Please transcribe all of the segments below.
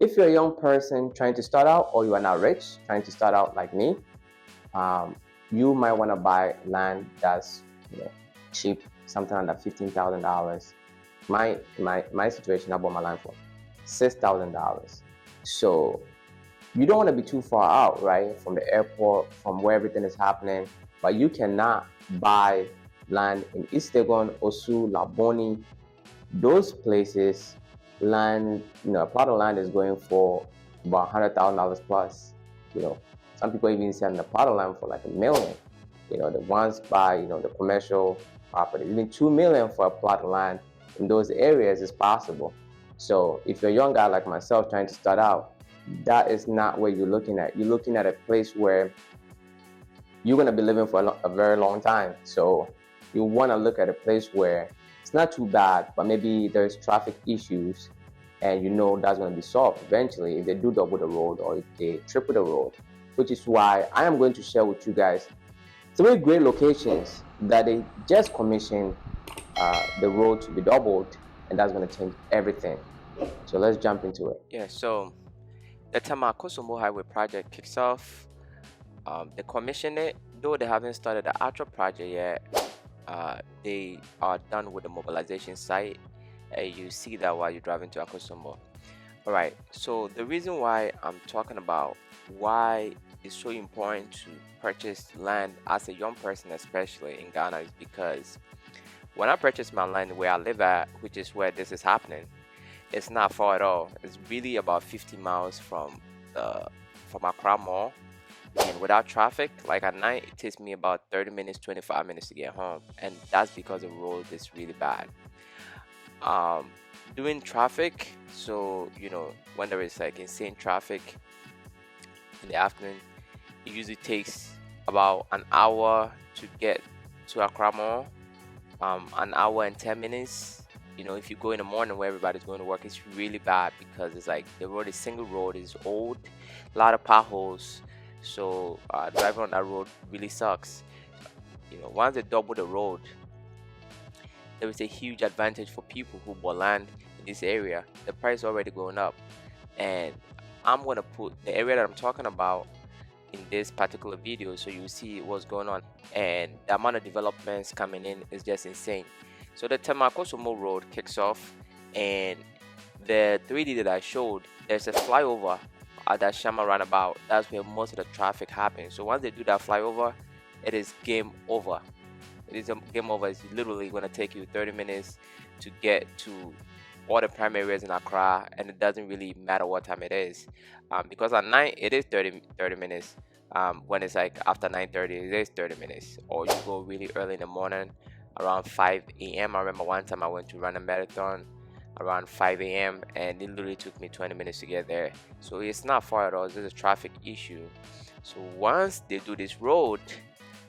If you're a young person trying to start out, or you are not rich, trying to start out like me, um, you might want to buy land that's cheap, something under $15,000. My situation, I bought my land for $6,000. So you don't want to be too far out, right, from the airport, from where everything is happening. But you cannot buy land in East Legon, Osu, Laboni, those places. Land, a plot of land is going for about $100,000 plus. Some people even selling the plot of land for like $1 million. The ones by the commercial property, even $2 million for a plot of land in those areas is possible. So if you're a young guy like myself trying to start out, that is not what you're looking at. You're looking at a place where you're going to be living for a very long time. So you want to look at a place where it's not too bad, but maybe there's traffic issues, and that's going to be solved eventually if they do double the road or if they triple the road, which is why I am going to share with you guys three great locations that they just commissioned the road to be doubled, and that's going to change everything. So let's jump into it. Yeah, so the Tema Akosombo Highway project kicks off. They commissioned it, though they haven't started the actual project yet. They are done with the mobilization site. You see that while you're driving to Akosombo. All right. So the reason why I'm talking about why it's so important to purchase land as a young person, especially in Ghana, is because when I purchased my land where I live at, which is where this is happening, it's not far at all. It's really about 50 miles the from Accra Mall, and without traffic, like at night, it takes me about 30 minutes, 25 minutes to get home, and that's because the road is really bad. Um, Doing traffic, so when there is like insane traffic in the afternoon, it usually takes about an hour to get to Accra Mall, an hour and 10 minutes. If you go in the morning where everybody's going to work, it's really bad because it's like the road is single road, is old, a lot of potholes. So driving on that road really sucks. Once they double the road, there is a huge advantage for people who bought land in this area. The price is already going up, and I'm gonna put the area that I'm talking about in this particular video so you see what's going on, and the amount of developments coming in is just insane. So the Tema Akosombo road kicks off, and the 3D that I showed, there's a flyover at that Shama roundabout. That's where most of the traffic happens. So once they do that flyover, it is game over. It is a game over. It's literally going to take you 30 minutes to get to all the primary areas in Accra, and it doesn't really matter what time it is, because at night it is 30 minutes. When it's like after 9:30, it is 30 minutes. Or you go really early in the morning, around 5 a.m. I remember one time I went to run a marathon around 5 a.m. and it literally took me 20 minutes to get there. So it's not far at all. It's just a traffic issue. So once they do this road,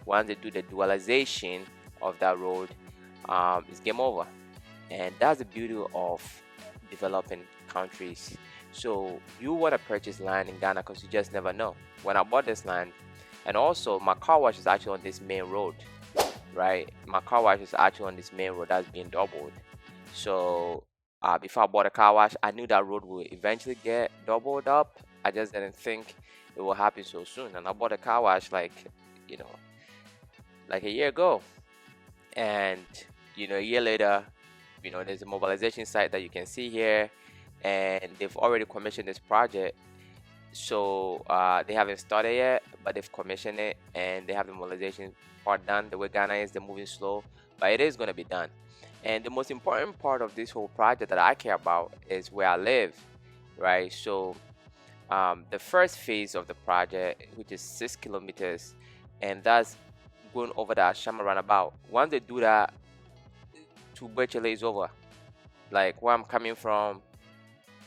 once they do the dualization of that road, it's game over. And that's the beauty of developing countries. So you want to purchase land in Ghana because you just never know. When I bought this land, and also my car wash is actually on this main road, right? My car wash is actually on this main road that's being doubled. So before I bought a car wash, I knew that road would eventually get doubled up. I just didn't think it will happen so soon. And I bought a car wash you know, like a year ago. And a year later, there's a mobilization site that you can see here, and they've already commissioned this project. So they haven't started yet, but they've commissioned it and they have the mobilization part done. The way Ghana is, they're moving slow, but it is going to be done. And the most important part of this whole project that I care about is where I live, right? So the first phase of the project, which is 6 kilometers, and that's going over the Ashama roundabout. Once they do that, to Berchele is over. Like where I'm coming from,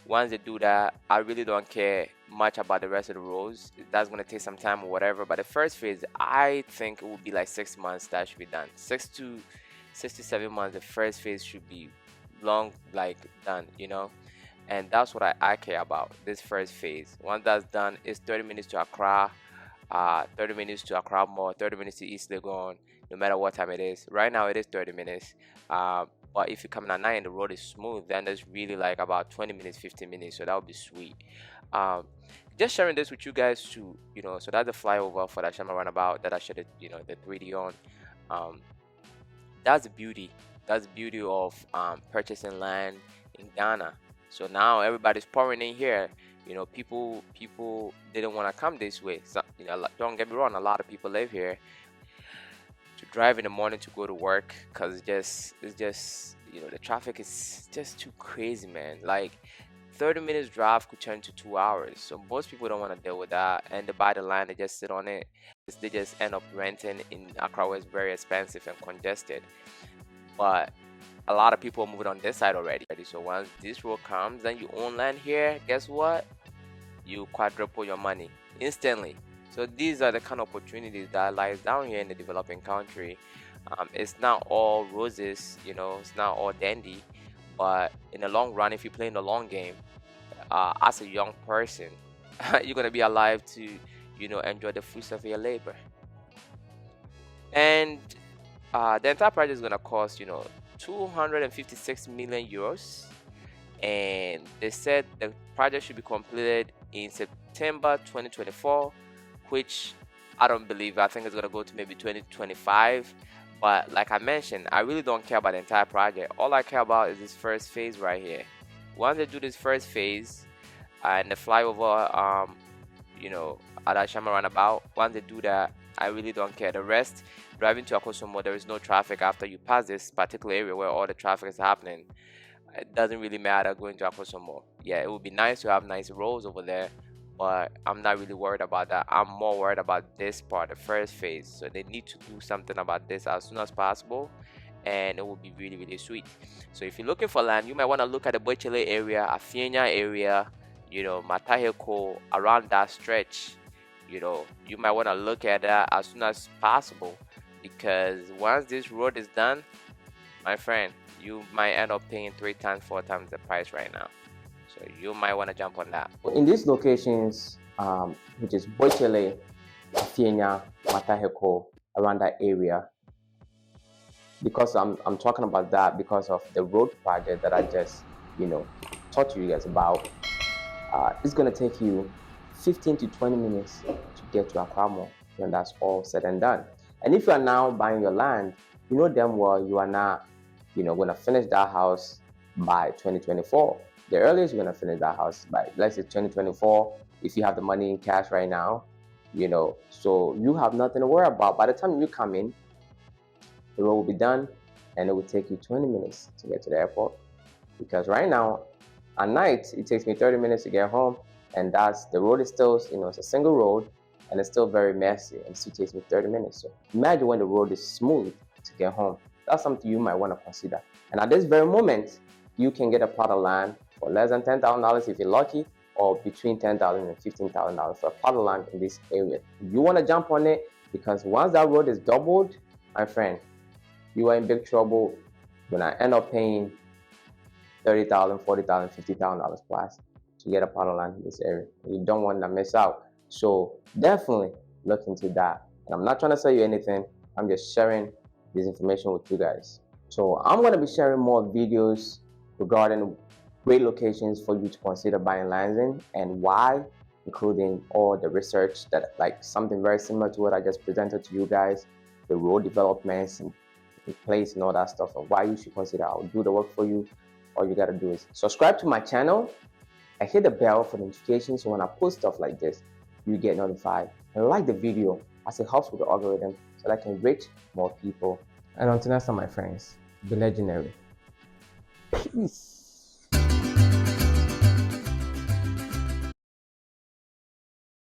once they do that, I really don't care much about the rest of the roads. That's gonna take some time or whatever. But the first phase, I think it will be like 6 months that should be done. 6 to 7 months. The first phase should be long, like done. And that's what I care about. This first phase. Once that's done, it's 30 minutes to Accra, 30 minutes to Accra Mall, 30 minutes to East Legon, no matter what time it is. Right now, it is 30 minutes. But if you're coming at night and the road is smooth, then there's really like about 20 minutes, 15 minutes. So that would be sweet. Um, just sharing this with you guys to, so that's the flyover for that Shama roundabout that I showed it, the 3D on. Um, that's the beauty. That's the beauty of purchasing land in Ghana. So now everybody's pouring in here. People didn't want to come this way. So, don't get me wrong. A lot of people live here to drive in the morning to go to work because it's just the traffic is just too crazy, man. Like 30 minutes drive could turn to 2 hours. So most people don't want to deal with that, and they buy the land, they just sit on it. They just end up renting in Accra, where it's very expensive and congested. But a lot of people are moving on this side already. So once this road comes and you own land here, guess what? You quadruple your money instantly. So these are the kind of opportunities that lies down here in the developing country. It's not all roses, it's not all dandy, but in the long run, if you play in the long game, as a young person, you're gonna be alive to, enjoy the fruits of your labor. And the entire project is gonna cost, 256 million euros, and they said the project should be completed in September 2024, which I don't believe. I think it's gonna go to maybe 2025. But like I mentioned, I really don't care about the entire project. All I care about is this first phase right here. Once they do this first phase and the flyover, at Ashama roundabout, once they do that, I really don't care. The rest, driving to Akosombo, there is no traffic after you pass this particular area where all the traffic is happening. It doesn't really matter going to Akosombo. Yeah, it would be nice to have nice roads over there, but I'm not really worried about that. I'm more worried about this part, the first phase. So they need to do something about this as soon as possible, and it will be really, really sweet. So if you're looking for land, you might want to look at the Bochele area, Afienya area, Mataheko, around that stretch. You might want to look at that as soon as possible, because once this road is done, my friend, you might end up paying 3 times, 4 times the price right now. So you might want to jump on that. In these locations, which is Bochele, Afienya, Mataheko, around that area, because I'm talking about that because of the road project that I just taught you guys about. It's gonna take you 15 to 20 minutes to get to Accra Mall when that's all said and done. And if you are now buying your land, you know damn well you are not, gonna finish that house by 2024. The earliest you're gonna finish that house by, let's say, 2024, if you have the money in cash right now, so you have nothing to worry about. By the time you come in, the road will be done, and it will take you 20 minutes to get to the airport. Because right now, at night, it takes me 30 minutes to get home, and the road is still, it's a single road, and it's still very messy, and it still takes me 30 minutes. So imagine when the road is smooth to get home. That's something you might want to consider. And at this very moment, you can get a plot of land for less than $10,000 if you're lucky, or between $10,000 and $15,000 for a plot of land in this area. You want to jump on it, because once that road is doubled, my friend, you are in big trouble. You're gonna end up paying $30,000, $40,000, $50,000 plus to get a plot of land in this area. You don't want to miss out. So definitely look into that. And I'm not trying to sell you anything. I'm just sharing this information with you guys. So I'm going to be sharing more videos regarding great locations for you to consider buying lands in and why, including all the research that, like, something very similar to what I just presented to you guys, the road developments and the place and all that stuff, and why you should consider. I'll do the work for you. All you got to do is subscribe to my channel and hit the bell for notifications, so when I post stuff like this, you get notified. And like the video, as it helps with the algorithm so that I can reach more people. And until next time, my friends, be legendary. Peace.